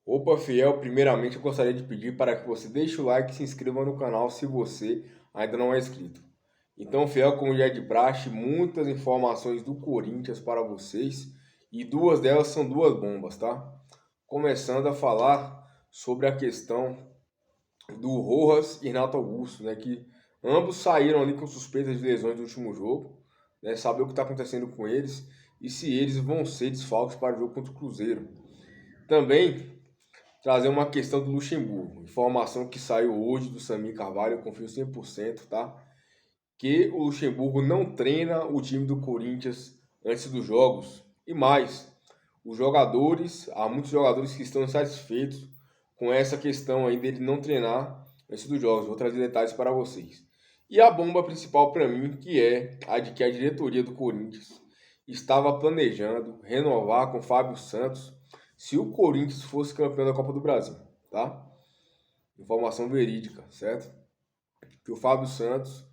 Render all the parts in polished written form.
Opa, fiel, primeiramente eu gostaria de pedir para que você deixe o like e se inscreva no canal se você ainda não é inscrito. Então, fiel, como já é de praxe, muitas informações do Corinthians para vocês e duas delas são duas bombas, tá? Começando a falar sobre a questão do Rojas e Renato Augusto, né? Que ambos saíram ali com suspeitas de lesões do último jogo, né? Saber o que está acontecendo com eles e se eles vão ser desfalques para o jogo contra o Cruzeiro. Também trazer uma questão do Luxemburgo. Informação que saiu hoje do Samir Carvalho, eu confio 100%, tá? Que o Luxemburgo não treina o time do Corinthians antes dos jogos. E mais, há muitos jogadores que estão insatisfeitos com essa questão aí dele não treinar antes dos jogos. Vou trazer detalhes para vocês. E a bomba principal para mim, que é a de que a diretoria do Corinthians estava planejando renovar com Fábio Santos se o Corinthians fosse campeão da Copa do Brasil, tá? Informação verídica, certo? Que o Fábio Santos,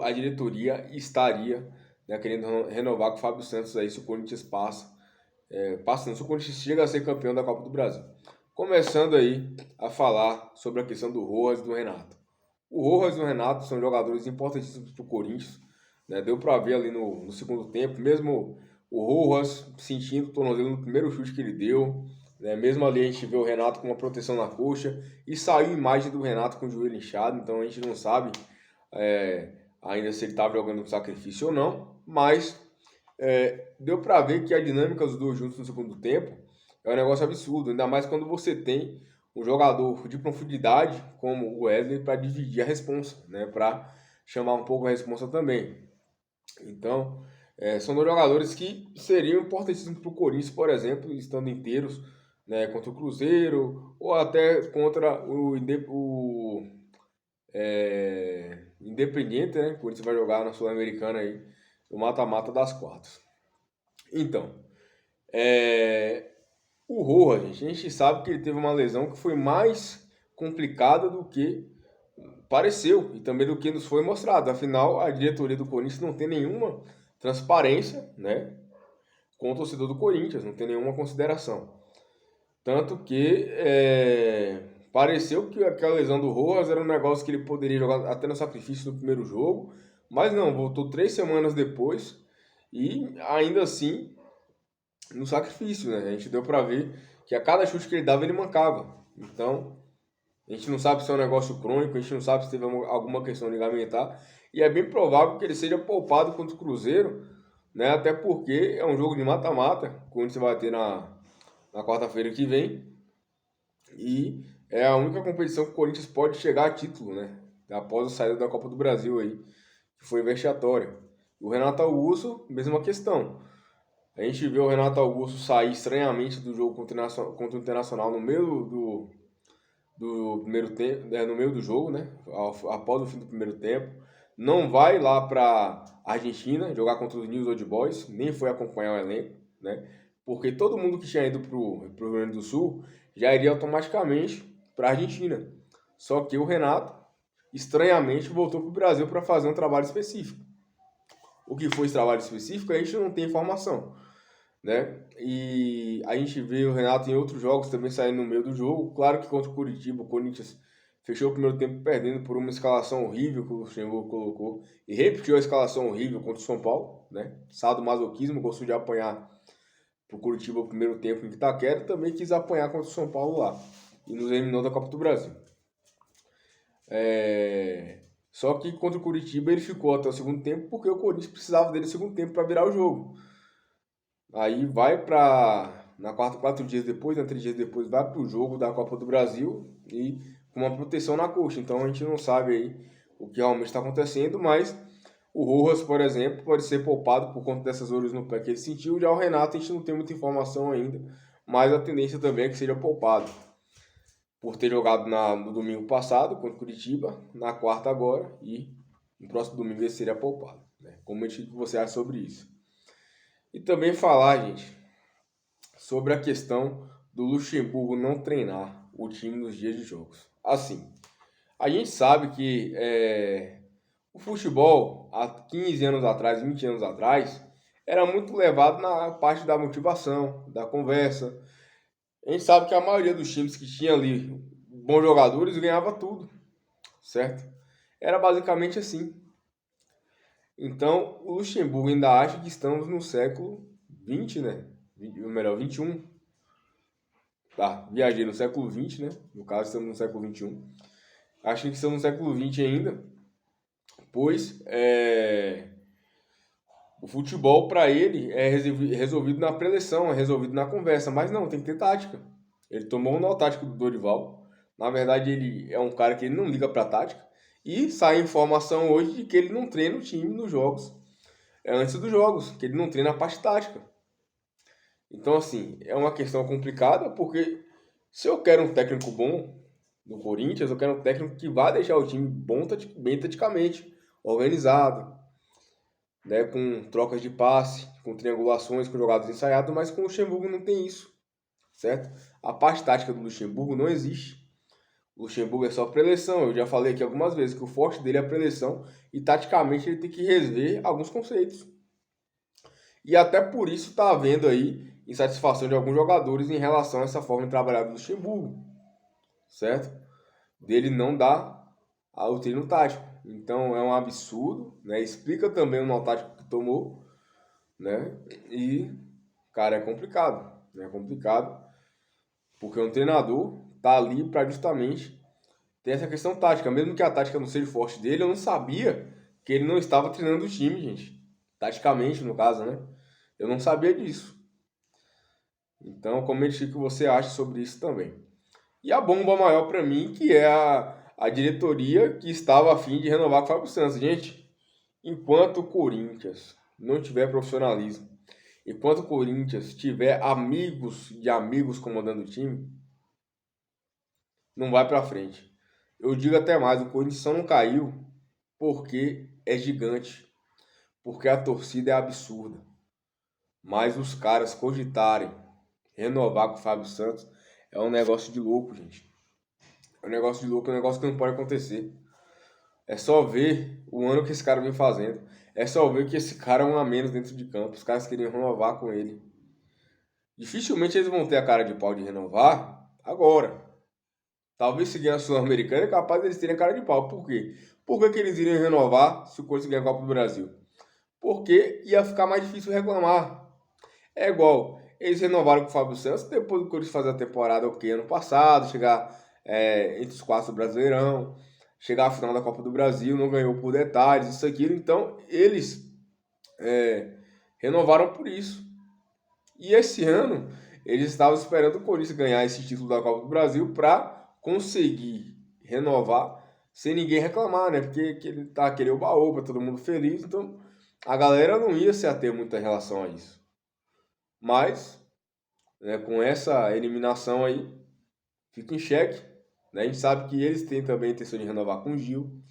a diretoria estaria, né, querendo renovar com o Fábio Santos aí se o Corinthians passando, se o Corinthians chega a ser campeão da Copa do Brasil. Começando aí a falar sobre a questão do Rojas e do Renato. O Rojas e o Renato são jogadores importantíssimos para o Corinthians, né? Deu para ver ali no segundo tempo, mesmo o Rojas sentindo o tornozelo no primeiro chute que ele deu, né? Mesmo ali a gente vê o Renato com uma proteção na coxa e saiu imagem do Renato com o joelho inchado, então a gente não sabe ainda se ele estava jogando no sacrifício ou não, mas deu para ver que a dinâmica dos dois juntos no segundo tempo é um negócio absurdo, ainda mais quando você tem um jogador de profundidade como o Wesley para dividir a responsa, né, para chamar um pouco a responsa também. Então, são dois jogadores que seriam importantíssimos para o Corinthians, por exemplo, estando inteiros, né, contra o Cruzeiro ou até contra o Independiente, né? O Corinthians vai jogar na Sul-Americana aí, no mata-mata das quartas. Então, o Rojas, a gente sabe que ele teve uma lesão que foi mais complicada do que pareceu e também do que nos foi mostrado. Afinal, a diretoria do Corinthians não tem nenhuma transparência, né, com o torcedor do Corinthians, não tem nenhuma consideração. Tanto que pareceu que aquela lesão do Rojas era um negócio que ele poderia jogar até no sacrifício no primeiro jogo, mas não, voltou 3 semanas depois e ainda assim no sacrifício, né? A gente deu para ver que a cada chute que ele dava ele mancava. Então, a gente não sabe se é um negócio crônico, a gente não sabe se teve alguma questão ligamentar. E é bem provável que ele seja poupado contra o Cruzeiro, né? Até porque é um jogo de mata-mata, que você vai ter na quarta-feira que vem. E é a única competição que o Corinthians pode chegar a título, né? Após a saída da Copa do Brasil aí, que foi vexatória. O Renato Augusto, mesma questão. A gente vê o Renato Augusto sair estranhamente do jogo contra o Internacional no meio do primeiro tempo, no meio do jogo, né? Após o fim do primeiro tempo. Não vai lá para Argentina jogar contra os News Old Boys, nem foi acompanhar o elenco, né? Porque todo mundo que tinha ido pro Rio Grande do Sul já iria automaticamente para a Argentina. Só que o Renato, estranhamente, voltou para o Brasil para fazer um trabalho específico. O que foi esse trabalho específico, a gente não tem informação, né? E a gente vê o Renato em outros jogos também saindo no meio do jogo. Claro que contra o Curitiba, o Corinthians fechou o primeiro tempo perdendo por uma escalação horrível que o Luxemburgo colocou e repetiu a escalação horrível contra o São Paulo, né? Sadomasoquismo, gostou de apanhar pro Curitiba o primeiro tempo em Itaquera, também quis apanhar contra o São Paulo lá e nos eliminou da Copa do Brasil. Só que contra o Curitiba ele ficou até o segundo tempo porque o Corinthians precisava dele no segundo tempo para virar o jogo. Aí vai para na quarta, 4 dias depois, 3 dias depois, vai para o jogo da Copa do Brasil e com uma proteção na coxa. Então a gente não sabe aí o que realmente está acontecendo, mas o Rojas, por exemplo, pode ser poupado por conta dessas dores no pé que ele sentiu. Já o Renato a gente não tem muita informação ainda, mas a tendência também é que seja poupado. Por ter jogado no domingo passado contra o Curitiba, na quarta agora, e no próximo domingo ele seria poupado. Né? Como que você acha sobre isso? E também falar, gente, sobre a questão do Luxemburgo não treinar o time nos dias de jogos. Assim, a gente sabe que o futebol, há 15 anos atrás, 20 anos atrás, era muito levado na parte da motivação, da conversa. A gente sabe que a maioria dos times que tinha ali bons jogadores ganhava tudo, certo? Era basicamente assim. Então, o Luxemburgo ainda acha que estamos no século XX, né? Ou melhor, XXI. Tá, viajei no século XX, né? No caso, estamos no século XXI. Acho que estamos no século XX ainda, pois o futebol para ele é resolvido na preleção, é resolvido na conversa, mas não, tem que ter tática. Ele tomou um nó tático do Dorival. Na verdade, ele é um cara que ele não liga para tática. E sai informação hoje de que ele não treina o time nos jogos, antes dos jogos, que ele não treina a parte tática. Então, assim, é uma questão complicada, porque se eu quero um técnico bom no Corinthians, eu quero um técnico que vá deixar o time bom, bem taticamente, organizado, né, com trocas de passe, com triangulações, com jogadas ensaiadas, mas com o Luxemburgo não tem isso, certo? A parte tática do Luxemburgo não existe. O Luxemburgo é só preleção. Eu já falei aqui algumas vezes que o forte dele é a preleção e taticamente ele tem que rever alguns conceitos. E até por isso está havendo aí insatisfação de alguns jogadores em relação a essa forma de trabalhar do Luxemburgo, certo? Dele não dar o treino tático. Então é um absurdo, né? Explica também o nó tático que tomou, né? E, cara, é complicado, né? É complicado, porque um treinador tá ali para justamente ter essa questão tática. Mesmo que a tática não seja forte dele, eu não sabia que ele não estava treinando o time, gente. Taticamente, no caso, né? Eu não sabia disso. Então, comente o que você acha sobre isso também. E a bomba maior para mim, que é a diretoria que estava a fim de renovar com o Fábio Santos. Gente, enquanto o Corinthians não tiver profissionalismo, enquanto o Corinthians tiver amigos de amigos comandando o time, não vai para frente. Eu digo até mais, o Corinthians só não caiu porque é gigante, porque a torcida é absurda. Mas os caras cogitarem renovar com o Fábio Santos é um negócio de louco, gente. É um negócio de louco, é um negócio que não pode acontecer. É só ver o ano que esse cara vem fazendo. É só ver que esse cara é um a menos dentro de campo. Os caras queriam renovar com ele. Dificilmente eles vão ter a cara de pau de renovar agora. Talvez se ganhar a Sul-Americana, é capaz deles terem a cara de pau. Por quê? Por que eles iriam renovar se o Corinthians ganhar a Copa do Brasil? Porque ia ficar mais difícil reclamar. É igual, eles renovaram com o Fábio Santos depois do Corinthians fazer a temporada ok ano passado, chegar entre os quatro do Brasileirão, chegar à final da Copa do Brasil, não ganhou por detalhes, isso, aquilo. Então, eles renovaram por isso. E esse ano, eles estavam esperando o Corinthians ganhar esse título da Copa do Brasil para conseguir renovar sem ninguém reclamar, né? Porque que ele tá aquele oba-oba, todo mundo feliz, então a galera não ia se ater muito em relação a isso. Mas, né, com essa eliminação aí, fica em xeque. Né? A gente sabe que eles têm também a intenção de renovar com o Gil,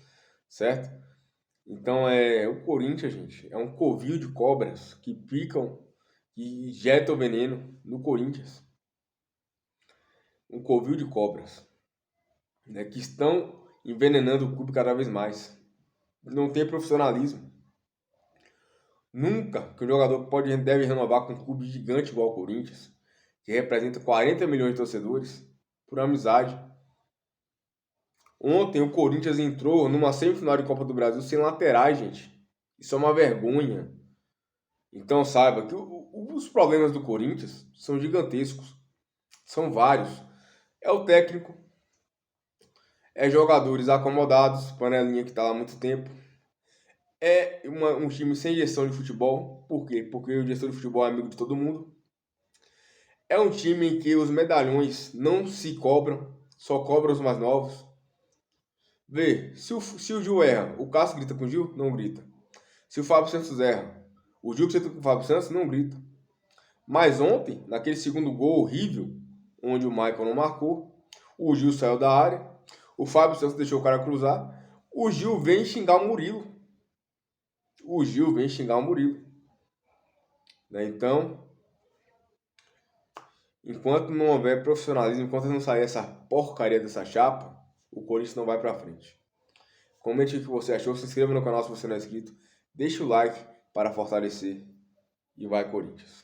certo? Então, o Corinthians, gente, é um covil de cobras que picam e injetam veneno no Corinthians. Um covil de cobras, né, que estão envenenando o clube cada vez mais. Não tem profissionalismo. Nunca que o jogador deve renovar com um clube gigante igual o Corinthians, que representa 40 milhões de torcedores, por amizade. Ontem o Corinthians entrou numa semifinal de Copa do Brasil sem laterais, gente. Isso é uma vergonha. Então saiba que os problemas do Corinthians são gigantescos. São vários. É o técnico, é jogadores acomodados, panelinha que está lá há muito tempo. É um time sem gestão de futebol. Por quê? Porque o gestor de futebol é amigo de todo mundo. É um time em que os medalhões não se cobram, só cobram os mais novos. Vê, se o Gil erra, o Cássio grita com o Gil? Não grita. Se o Fábio Santos erra, o Gil que grita com o Fábio Santos? Não grita. Mas ontem, naquele segundo gol horrível, onde o Michael não marcou, o Gil saiu da área, o Fábio Santos deixou o cara cruzar, o Gil vem xingar o Murilo. O Gil vem xingar o Murilo. Né? Então, enquanto não houver profissionalismo, enquanto não sair essa porcaria dessa chapa, o Corinthians não vai pra frente. Comente o que você achou, se inscreva no canal se você não é inscrito, deixa o like para fortalecer e vai Corinthians.